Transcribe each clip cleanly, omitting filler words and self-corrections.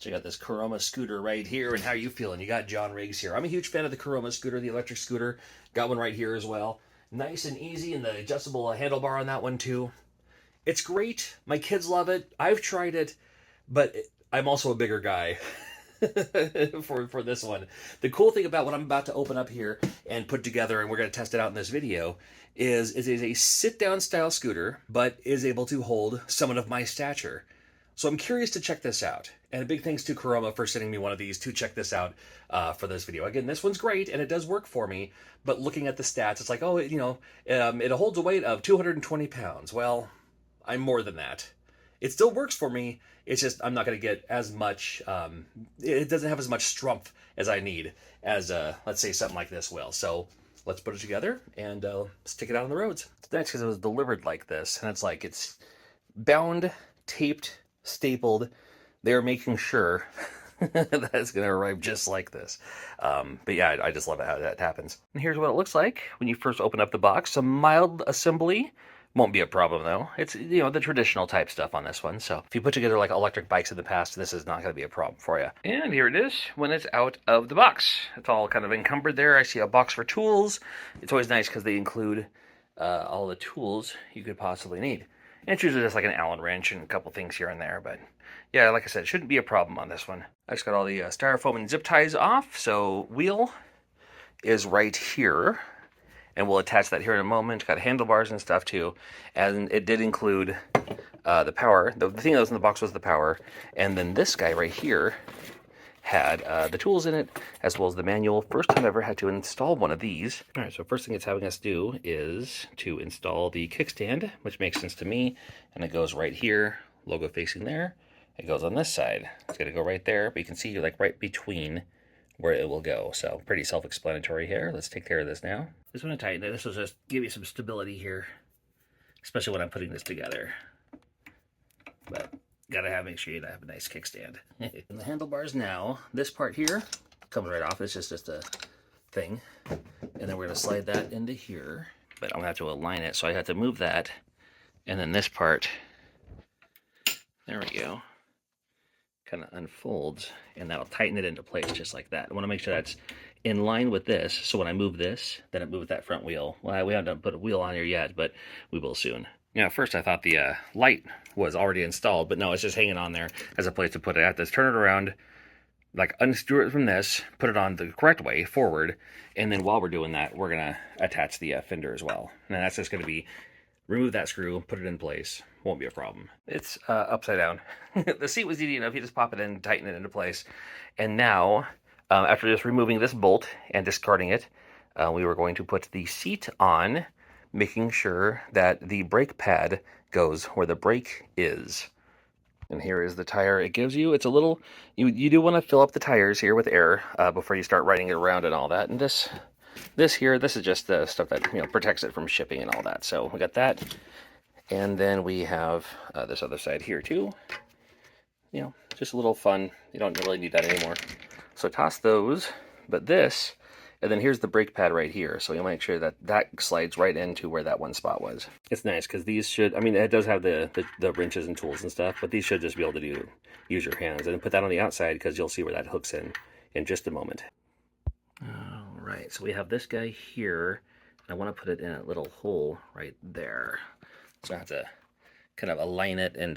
Check out this Caroma scooter right here, and how are you feeling? You got John Riggs here. I'm a huge fan of the Caroma scooter, the electric scooter. Got one right here as well. Nice and easy, and the adjustable handlebar on that one too. It's great. My kids love it. I've tried it, but I'm also a bigger guy for this one. The cool thing about what I'm about to open up here and put together, and we're going to test it out in this video, is it is a sit-down style scooter, but is able to hold someone of my stature. So I'm curious to check this out. And a big thanks to Caroma for sending me one of these to check this out for this video. Again, this one's great and it does work for me, but looking at the stats, it's like, oh, it holds a weight of 220 pounds. Well, I'm more than that. It still works for me. It's just I'm not going to get as much, it doesn't have as much strength as I need as, let's say, something like this will. So let's put it together and stick it out on the roads. It's nice because it was delivered like this, and it's bound, taped, stapled. They're making sure that it's going to arrive just like this. But yeah, I just love it how that happens. And here's what it looks like when you first open up the box. Some mild assembly. Won't be a problem though. It's, the traditional type stuff on this one. So if you put together like electric bikes in the past, this is not going to be a problem for you. And here it is when it's out of the box. It's all kind of encumbered there. I see a box for tools. It's always nice because they include all the tools you could possibly need. And it's usually just like an Allen wrench and a couple things here and there, but yeah, like I said, it shouldn't be a problem on this one. I just got all the styrofoam and zip ties off, so wheel is right here, and we'll attach that here in a moment. Got handlebars and stuff too, and it did include the power. The thing that was in the box was the power, and then this guy right here had the tools in it, as well as the manual. First time I ever had to install one of these. All right, so first thing it's having us do is to install the kickstand, which makes sense to me, and it goes right here, logo facing there. It goes on this side. It's going to go right there, but you can see you're like right between where it will go. So pretty self-explanatory here. Let's take care of this now. Just want to tighten it. This will just give you some stability here, especially when I'm putting this together. But gotta make sure you have a nice kickstand. And the handlebars now, this part here comes right off. It's just a thing. And then we're going to slide that into here. But I'm going to have to align it, so I have to move that. And then this part, there we go, kind of unfolds, and that'll tighten it into place just like that. I want to make sure that's in line with this, so when I move this, then it moves that front wheel. Well, we haven't put a wheel on here yet, but we will soon. At first I thought the light was already installed, but no, it's just hanging on there as a place to put it. I have to turn it around, like unscrew it from this, put it on the correct way, forward, and then while we're doing that, we're going to attach the fender as well. And that's just going to be, remove that screw, put it in place. Won't be a problem. It's upside down. The seat was easy enough. You just pop it in, tighten it into place. And now, after just removing this bolt and discarding it, we were going to put the seat on, making sure that the brake pad goes where the brake is. And here is the tire it gives you. It's a little, you do want to fill up the tires here with air before you start riding it around and all that. And this is just the stuff that protects it from shipping and all that. So we got that. And then we have this other side here too. Just a little fun. You don't really need that anymore. So toss those, but this, and then here's the brake pad right here. So you'll make sure that that slides right into where that one spot was. It's nice because these should, it does have the wrenches and tools and stuff, but these should just be able to use your hands. And then put that on the outside because you'll see where that hooks in just a moment. All right, so we have this guy here. I want to put it in a little hole right there. So I have to kind of align it, and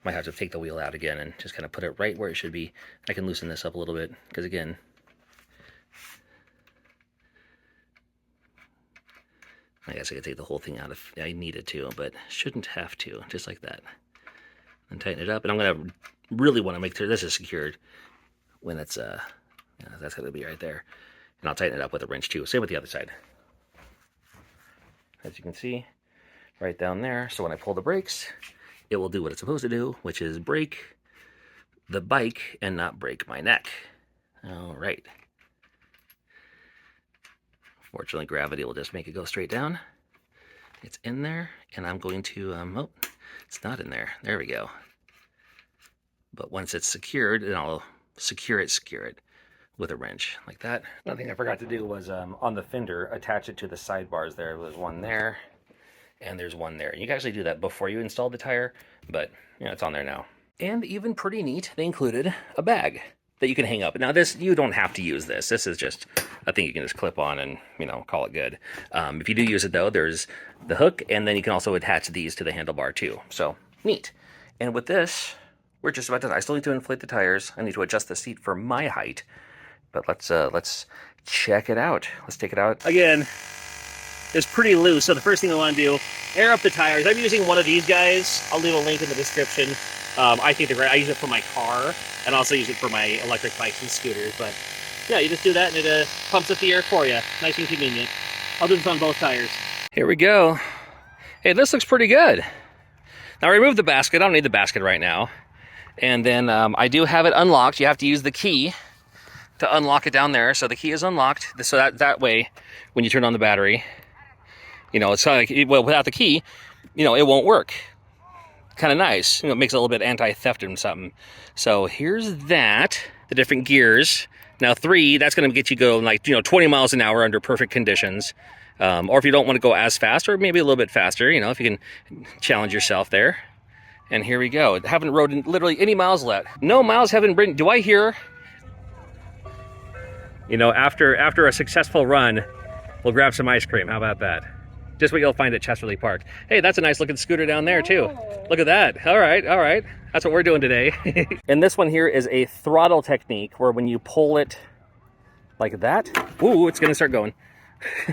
might have to take the wheel out again and just kind of put it right where it should be. I can loosen this up a little bit because, again, I guess I could take the whole thing out if I needed to, but shouldn't have to, just like that. And tighten it up, and I'm going to really want to make sure this is secured when it's, that's going to be right there. And I'll tighten it up with a wrench too. Same with the other side. As you can see, right down there. So when I pull the brakes, it will do what it's supposed to do, which is brake the bike and not break my neck. All right. Fortunately, gravity will just make it go straight down. It's in there, and I'm going to, oh, it's not in there. There we go. But once it's secured, then I'll secure it with a wrench like that. Another thing I forgot to do was on the fender, attach it to the sidebars there. There's one there, and there's one there. You can actually do that before you install the tire, but it's on there now. And even pretty neat, they included a bag that you can hang up. Now this, you don't have to use this. This is just a thing you can just clip on and, you know, call it good. If you do use it though, there's the hook, and then you can also attach these to the handlebar too. So neat. And with this, we're just about done. I still need to inflate the tires. I need to adjust the seat for my height. But let's check it out. Let's take it out. Again, it's pretty loose. So the first thing I want to do, air up the tires. I'm using one of these guys. I'll leave a link in the description. I think they're great. I use it for my car, and also use it for my electric bikes and scooters. But yeah, you just do that, and it pumps up the air for you. Nice and convenient. I'll do this on both tires. Here we go. Hey, this looks pretty good. Now remove the basket. I don't need the basket right now. And then I do have it unlocked. You have to use the key to unlock it down there. So the key is unlocked. So that way, when you turn on the battery, you know, it's kind of like, well, without the key, you know, it won't work. Kind of nice. You know, it makes it a little bit anti-theft and something. So here's that. The different gears. Now 3, that's going to get you going like, you know, 20 miles an hour under perfect conditions. Or if you don't want to go as fast, or maybe a little bit faster, you know, if you can challenge yourself there. And here we go. Haven't rode literally any miles left. No miles haven't been. Do I hear? You know, after a successful run, we'll grab some ice cream. How about that? Just what you'll find at Chesterley Park. Hey, that's a nice looking scooter down there too. Look at that. All right, all right. That's what we're doing today. And this one here is a throttle technique where when you pull it like that, ooh, it's gonna start going.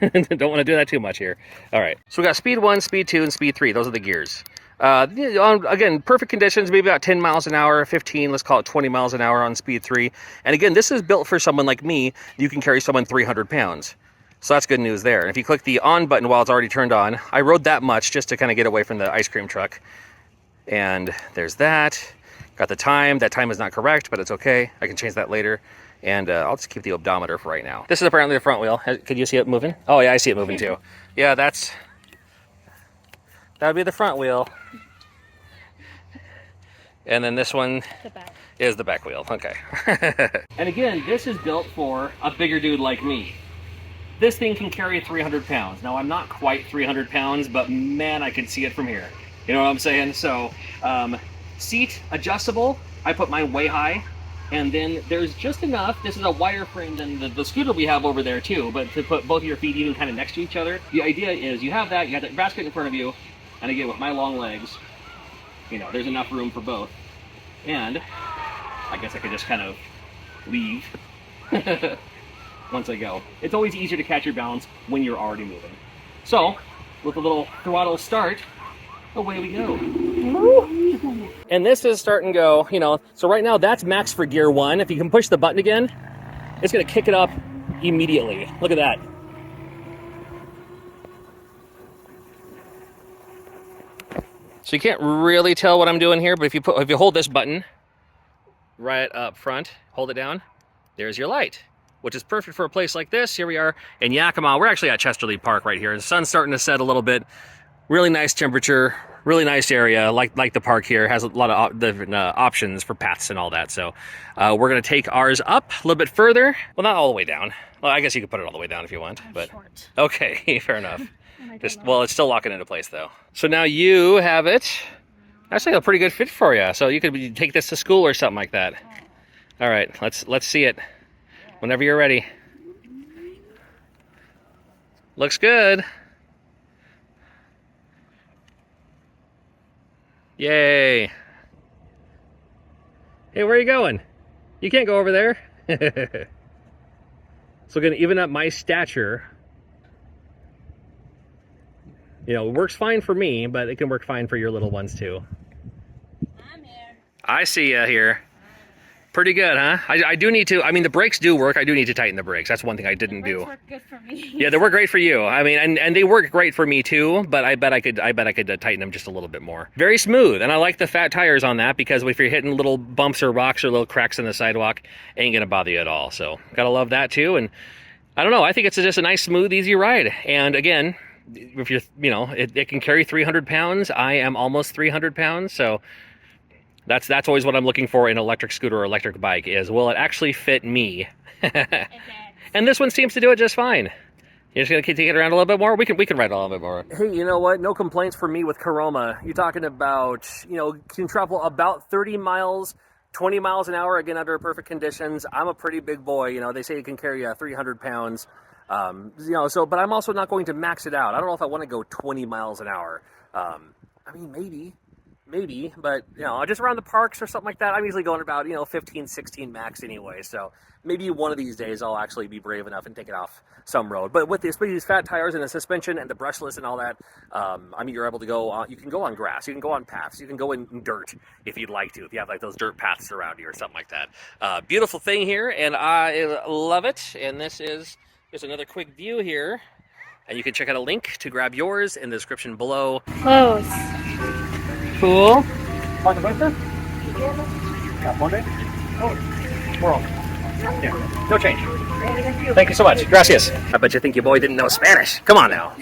Don't want to do that too much here. All right, so we got speed 1, speed 2, and speed 3. Those are the gears. Again, perfect conditions, maybe about 10 miles an hour, 15, let's call it 20 miles an hour on speed 3. And again, this is built for someone like me. You can carry someone 300 pounds. So that's good news there. And if you click the on button while it's already turned on, I rode that much just to kind of get away from the ice cream truck. And there's that. Got the time. That time is not correct, but it's okay. I can change that later. And I'll just keep the odometer for right now. This is apparently the front wheel. Could you see it moving? Oh yeah, I see it moving too. Yeah, that would be the front wheel. And then this one is the back wheel. Okay. And again, this is built for a bigger dude like me. This thing can carry 300 pounds. Now, I'm not quite 300 pounds, but man, I can see it from here. You know what I'm saying? So, seat adjustable. I put mine way high. And then there's just enough. This is a wider frame than the scooter we have over there too, but to put both of your feet even kind of next to each other. The idea is you have that basket in front of you, and again, with my long legs, you know, there's enough room for both. And I guess I could just kind of leave once I go. It's always easier to catch your balance when you're already moving. So, with a little throttle start, away we go. And this is starting to go, you know, so right now that's max for gear 1. If you can push the button again, it's going to kick it up immediately. Look at that. So you can't really tell what I'm doing here, but if you hold this button right up front, hold it down, there's your light, which is perfect for a place like this. Here we are in Yakima. We're actually at Chesterley Park right here. The sun's starting to set a little bit. Really nice temperature, really nice area. Like the park here has a lot of different options for paths and all that. So we're gonna take ours up a little bit further. Well, not all the way down. Well, I guess you could put it all the way down if you want. But short. Okay, fair enough. Well, it's still locking into place though. So now you have it. Actually, a pretty good fit for you. So you could take this to school or something like that. All right, let's see it. Whenever you're ready. Looks good. Yay. Hey, where are you going? You can't go over there. So gonna even up my stature. You know, it works fine for me, but it can work fine for your little ones too. I'm here. I see you here. Pretty good, huh? I do need to, I mean, the brakes do work. I do need to tighten the brakes. That's one thing I didn't do. The brakes work good for me. Yeah, they work great for you. I mean, and they work great for me too, but I bet I could tighten them just a little bit more. Very smooth, and I like the fat tires on that because if you're hitting little bumps or rocks or little cracks in the sidewalk, it ain't gonna bother you at all. So, gotta love that too. And I don't know, I think it's just a nice, smooth, easy ride. And again, if you're, you know, it can carry 300 pounds. I am almost 300 pounds, so that's always what I'm looking for in an electric scooter or electric bike is, will it actually fit me? And this one seems to do it just fine. You're just gonna keep taking it around a little bit more? We can ride a little bit more. Hey, you know what? No complaints for me with Caroma. You're talking about, can travel about 30 miles, 20 miles an hour, again, under perfect conditions. I'm a pretty big boy. They say you can carry 300 pounds. But I'm also not going to max it out. I don't know if I want to go 20 miles an hour. Maybe, but just around the parks or something like that. I'm usually going about 15, 16 max anyway. So maybe one of these days I'll actually be brave enough and take it off some road. But with these fat tires and the suspension and the brushless and all that, you're able to go on. You can go on grass, you can go on paths, you can go in dirt if you'd like to. If you have like those dirt paths around you or something like that. Beautiful thing here, and I love it. And this is just another quick view here, and you can check out a link to grab yours in the description below. Close. Cool. Want the booster? Got one day? Oh, we're all. Yeah, no change. Thank you so much. Gracias. I bet you think your boy didn't know Spanish. Come on now.